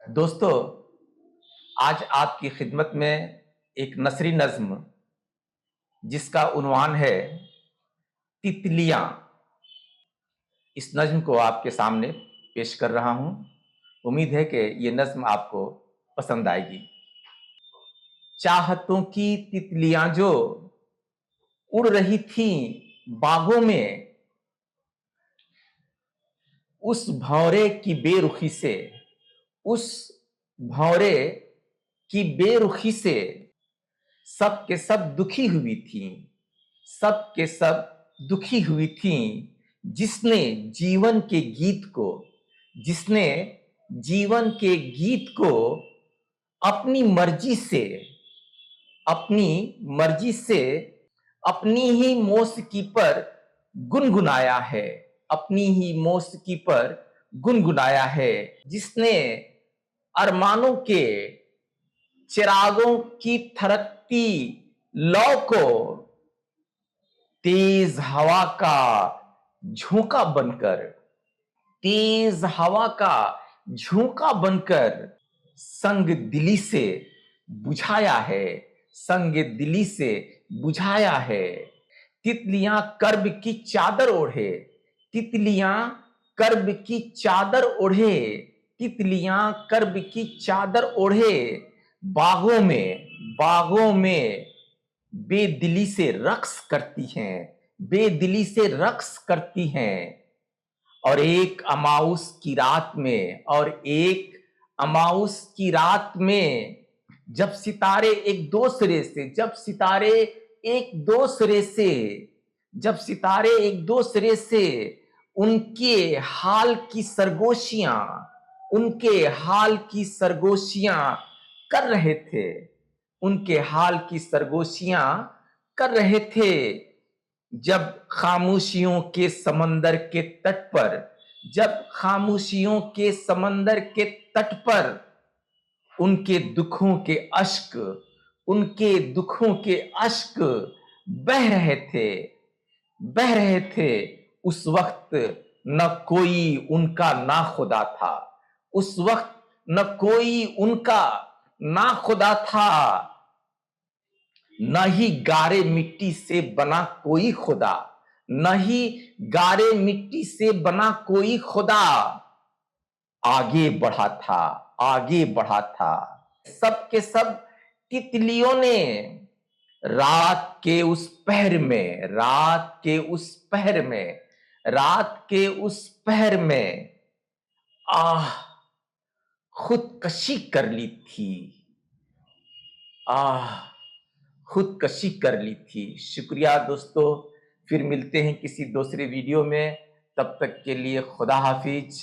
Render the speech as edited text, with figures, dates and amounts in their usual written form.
दोस्तों, आज आपकी खिदमत में एक नसरी नज़्म जिसका उन्वान है तितलियाँ। इस नज़्म को आपके सामने पेश कर रहा हूँ। उम्मीद है कि ये नज़्म आपको पसंद आएगी। चाहतों की तितलियाँ जो उड़ रही थीं बागों में, उस भंवरे की बेरुखी से, उस भंवरे की बेरुखी से सब के सब दुखी हुई थीं, सब के सब दुखी हुई थीं। जिसने जीवन के गीत को, जिसने जीवन के गीत को अपनी मर्जी से, अपनी मर्जी से अपनी ही मौसिकी पर गुनगुनाया है, अपनी ही मौसिकी पर गुनगुनाया है। जिसने अरमानों के चिरागों की थरकती लौ को तेज हवा का झोंका बनकर, तेज हवा का झोंका बनकर संग दिली से बुझाया है, संग दिली से बुझाया है। तितलियां कर्ब की चादर ओढ़े, तितलियां कर्ब की चादर ओढ़े, तितलियां कर्ब की चादर ओढ़े, बागों में, बागों में बेदिली से रक्स करती हैं, बेदिली से रक्स करती हैं। और एक अमाउस की रात में, और एक अमाउस की रात में जब सितारे एक दूसरे से, जब सितारे एक दूसरे से, जब सितारे एक दूसरे से उनके हाल की सरगोशियां, उनके हाल की सरगोशियां कर रहे थे, उनके हाल की सरगोशियां कर रहे थे। जब खामोशियों के समंदर के तट पर, जब खामोशियों के समंदर के तट पर उनके दुखों के अश्क, उनके दुखों के अश्क बह रहे थे, बह रहे थे। उस वक्त न कोई उनका ना खुदा था, उस वक्त न कोई उनका ना खुदा था, न ही गारे मिट्टी से बना कोई खुदा, न ही गारे मिट्टी से बना कोई खुदा आगे बढ़ा था, आगे बढ़ा था। सब के सब तितलियों ने रात के उस पहर में, रात के उस पहर में, रात के उस पहर में आह खुदकशी कर ली थी, आह खुदकशी कर ली थी। शुक्रिया दोस्तों, फिर मिलते हैं किसी दूसरे वीडियो में। तब तक के लिए खुदा हाफिज।